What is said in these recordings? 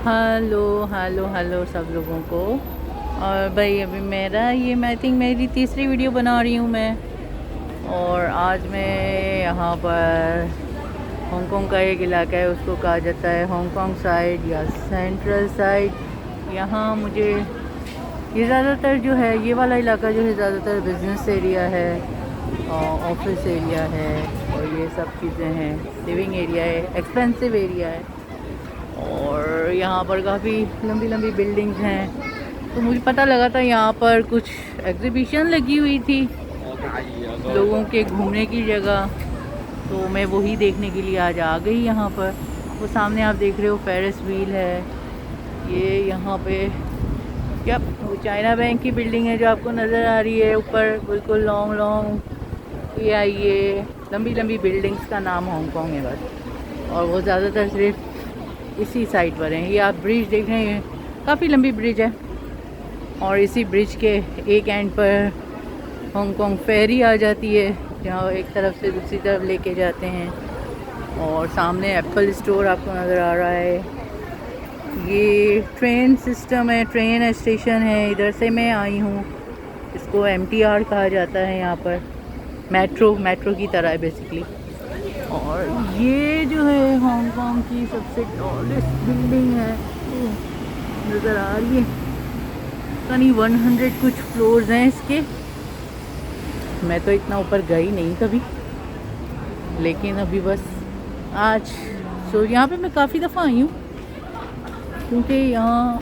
Hello hello hello सब लोगों को। और भाई अभी मेरा ये मैं थिंक मेरी तीसरी वीडियो बना रही हूँ मैं। और आज मैं यहाँ पर हांगकांग का एक इलाका है, उसको कहा जाता है हांगकांग साइड या सेंट्रल साइड। यहाँ मुझे ये ज़्यादातर जो है ये वाला इलाका जो है ज़्यादातर बिजनेस एरिया है और ऑफिस एरिया है और ये सब चीज़ें हैं। लिविंग एरिया है, एक्सपेंसिव एरिया है और यहाँ पर काफ़ी लंबी लंबी बिल्डिंग्स हैं। तो मुझे पता लगा था यहाँ पर कुछ एग्जीबिशन लगी हुई थी लोगों के घूमने की जगह, तो मैं वही देखने के लिए आज आ गई यहाँ पर। वो सामने आप देख रहे हो फेरिस व्हील है। ये यहाँ पे क्या वो चाइना बैंक की बिल्डिंग है जो आपको नज़र आ रही है ऊपर बिल्कुल लॉन्ग लॉन्ग। ये लंबी लंबी बिल्डिंग्स का नाम हांगकांग है बस, और वो ज़्यादातर सिर्फ इसी साइड पर हैं। ये आप ब्रिज देख रहे हैं, काफ़ी लंबी ब्रिज है और इसी ब्रिज के एक एंड पर हांगकांग फेरी आ जाती है जहाँ एक तरफ से दूसरी तरफ लेके जाते हैं। और सामने एप्पल स्टोर आपको नज़र आ रहा है। ये ट्रेन सिस्टम है, ट्रेन स्टेशन है, इधर से मैं आई हूँ। इसको MTR कहा जाता है यहाँ पर, मेट्रो की तरह है बेसिकली। और ये जो है हांगकांग की सबसे टॉलेस्ट बिल्डिंग है, नज़र आ रही है। यानी 100 कुछ फ्लोर्स हैं इसके। मैं तो इतना ऊपर गई नहीं कभी, लेकिन अभी बस आज यहाँ पे मैं काफ़ी दफ़ा आई हूँ क्योंकि यहाँ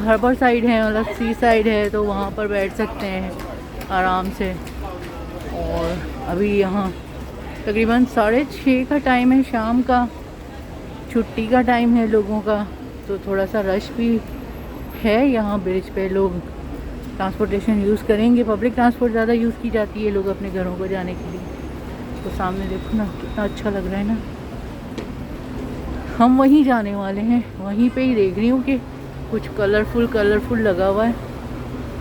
हार्बर साइड है, मतलब सी साइड है, तो वहाँ पर बैठ सकते हैं आराम से। और अभी यहाँ तकरीबन 6:30 का टाइम है, शाम का छुट्टी का टाइम है लोगों का, तो थोड़ा सा रश भी है यहाँ ब्रिज पे। लोग ट्रांसपोर्टेशन यूज़ करेंगे, पब्लिक ट्रांसपोर्ट ज़्यादा यूज़ की जाती है लोग अपने घरों को जाने के लिए। तो सामने देखो ना कितना अच्छा लग रहा है ना। हम वहीं जाने वाले हैं, वहीं पे ही देख रही हूँ कि कुछ कलरफुल लगा हुआ है,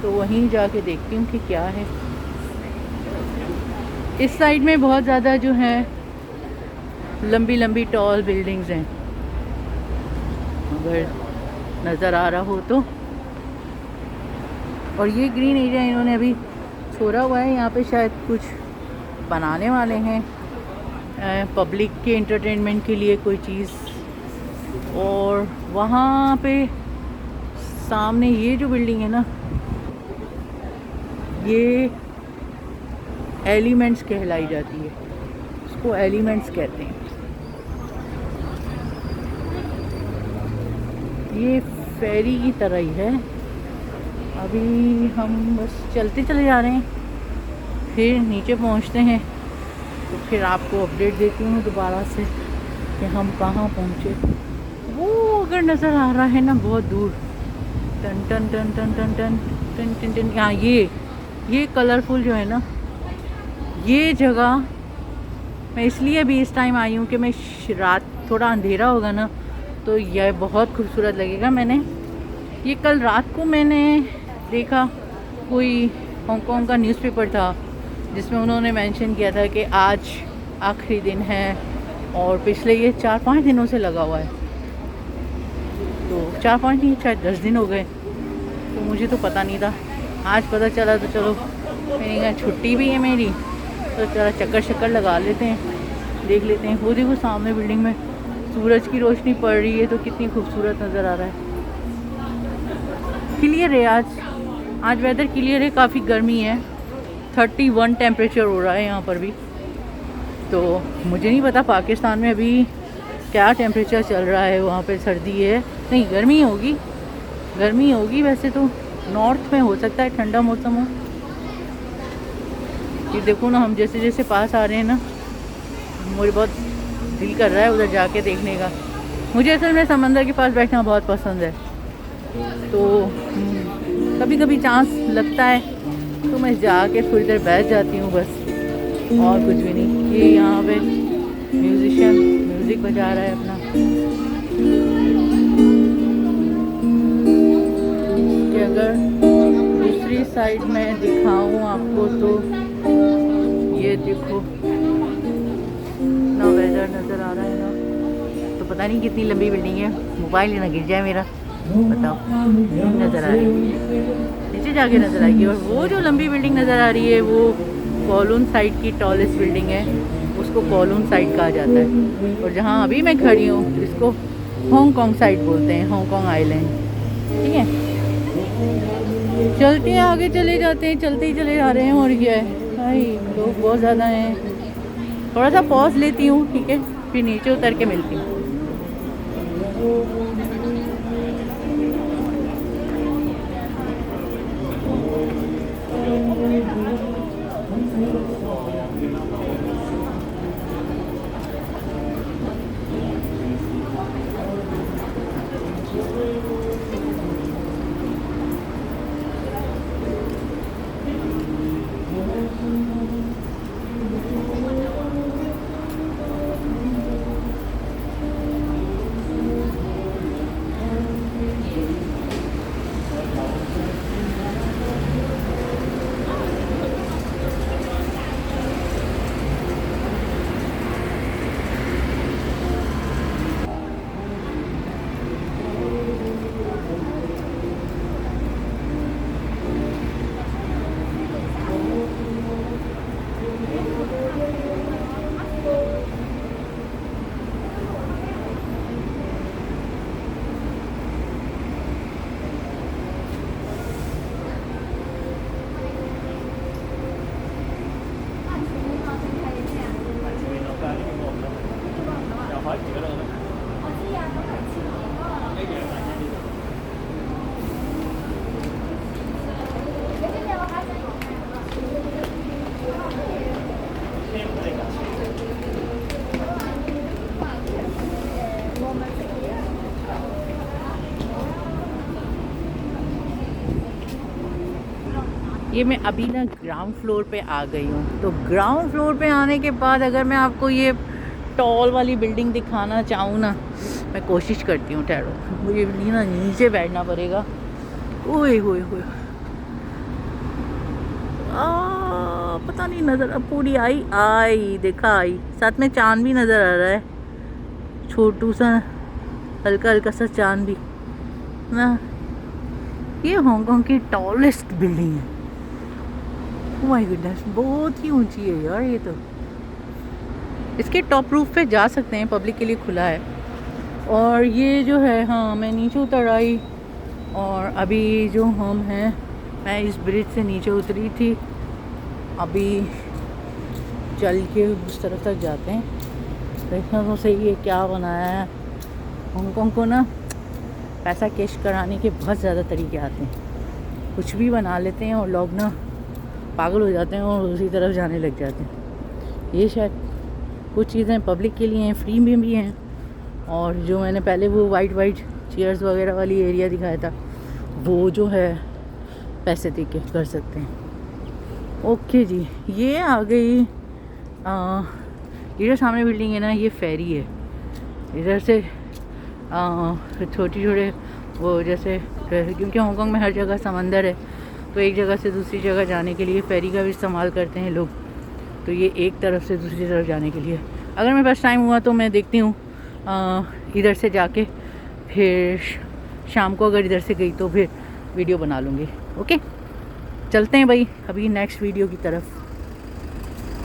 तो वहीं जाके देखती हूँ कि क्या है। इस साइड में बहुत ज़्यादा जो है लंबी लंबी टॉल बिल्डिंग्स हैं, अगर नज़र आ रहा हो तो। और ये ग्रीन एरिया इन्होंने अभी छोड़ा हुआ है, यहाँ पे शायद कुछ बनाने वाले हैं पब्लिक के एंटरटेनमेंट के लिए कोई चीज़। और वहाँ पे सामने ये जो बिल्डिंग है ना, ये एलिमेंट्स कहलाई जाती है, उसको एलिमेंट्स कहते हैं। ये फेरी की तरह ही है। अभी हम बस चलते चले जा रहे हैं, फिर नीचे पहुंचते हैं तो फिर आपको अपडेट देती हूँ दोबारा से कि हम कहाँ पहुँचे। वो अगर नज़र आ रहा है ना बहुत दूर, टन टन टन टन टन टन टन टन टन, यहाँ ये कलरफुल जो है ना, ये जगह मैं इसलिए अभी इस टाइम आई हूँ कि मैं रात थोड़ा अंधेरा होगा ना तो यह बहुत खूबसूरत लगेगा। मैंने ये कल रात को मैंने देखा, कोई हांगकांग का न्यूज़पेपर था जिसमें उन्होंने मेंशन किया था कि आज आखिरी दिन है और पिछले ये 4-5 दिनों से लगा हुआ है। तो 4-5 नहीं, शायद 10 दिन हो गए, तो मुझे तो पता नहीं था। आज पता चला तो चलो मैंने कहा छुट्टी भी है मेरी, तो चलो चक्कर लगा लेते हैं, देख लेते हैं। वो देखो सामने बिल्डिंग में सूरज की रोशनी पड़ रही है तो कितनी खूबसूरत नज़र आ रहा है। क्लियर है आज वेदर क्लियर है, काफ़ी गर्मी है, 31 टेम्परेचर हो रहा है यहाँ पर भी। तो मुझे नहीं पता पाकिस्तान में अभी क्या टेम्परेचर चल रहा है, वहाँ पे सर्दी है नहीं गर्मी होगी वैसे तो। नॉर्थ में हो सकता है ठंडा मौसम हो। ये देखो ना, हम जैसे जैसे पास आ रहे हैं ना, मुझे बहुत दिल कर रहा है उधर जाके देखने का। मुझे असल में समंदर के पास बैठना बहुत पसंद है, तो कभी कभी चांस लगता है तो मैं जाके थोड़ी देर बैठ जाती हूँ बस, और कुछ भी नहीं। ये यहाँ पे म्यूजिशियन म्यूज़िक बजा रहा है अपना। कि अगर दूसरी साइड में दिखाऊं आपको तो ये देखो ना, वेदर नज़र आ रहा है ना, तो पता नहीं कितनी लंबी बिल्डिंग है, मोबाइल ना गिर जाए मेरा। बताओ, नज़र आ रही है, नीचे जाके नज़र आएगी। और वो जो लंबी बिल्डिंग नज़र आ रही है वो कॉलोन साइड की टॉलेस्ट बिल्डिंग है, उसको कॉलोन साइड कहा जाता है। और जहाँ अभी मैं खड़ी हूँ इसको हांगकांग साइड बोलते हैं, हांगकांग आइलैंड। ठीक है, चलते हैं आगे, चले जाते हैं, चलते ही चले जा रहे हैं। और क्या है भाई, लोग बहुत ज़्यादा हैं। थोड़ा सा पॉज लेती हूँ, ठीक है, फिर नीचे उतर के मिलती हूँ। ये मैं अभी ना ग्राउंड फ्लोर पे आ गई हूँ। तो ग्राउंड फ्लोर पे आने के बाद अगर मैं आपको ये टॉल वाली बिल्डिंग दिखाना चाहूँ ना, मैं कोशिश करती हूँ। ठहरो, मुझे ना नीचे बैठना पड़ेगा। ओए होए होए, पता नहीं नज़र अब पूरी आई देखा, आई साथ में चांद भी नज़र आ रहा है, छोटू सा हल्का हल्का सा चांद भी ना। ये हांगकांग की टॉलेस्ट बिल्डिंग है। ओह माय गुडनेस, बहुत ही ऊंची है यार ये तो। इसके टॉप रूफ पे जा सकते हैं, पब्लिक के लिए खुला है। और ये जो है, हाँ मैं नीचे उतर आई और अभी जो हम हैं, मैं इस ब्रिज से नीचे उतरी थी, अभी चल के उस तरफ तक जाते हैं। देखना तो सही है क्या बनाया है। हांगकांग को ना पैसा कैश कराने के बहुत ज़्यादा तरीके आते हैं, कुछ भी बना लेते हैं और लोग ना पागल हो जाते हैं और उसी तरफ जाने लग जाते हैं। ये शायद कुछ चीज़ें पब्लिक के लिए हैं, फ्री में भी हैं। और जो मैंने पहले वो वाइट चेयर्स वगैरह वाली एरिया दिखाया था, वो जो है पैसे दे के कर सकते हैं। ओके जी, ये आ गई इधर सामने बिल्डिंग है ना, ये फेरी है। इधर से छोटे वो जैसे, क्योंकि हांगकांग में हर जगह समंदर है, तो एक जगह से दूसरी जगह जाने के लिए फेरी का भी इस्तेमाल करते हैं लोग। तो ये एक तरफ से दूसरी तरफ जाने के लिए, अगर मेरे पास टाइम हुआ तो मैं देखती हूँ इधर से जाके, फिर शाम को अगर इधर से गई तो फिर वीडियो बना लूँगी। ओके, चलते हैं भाई अभी नेक्स्ट वीडियो की तरफ।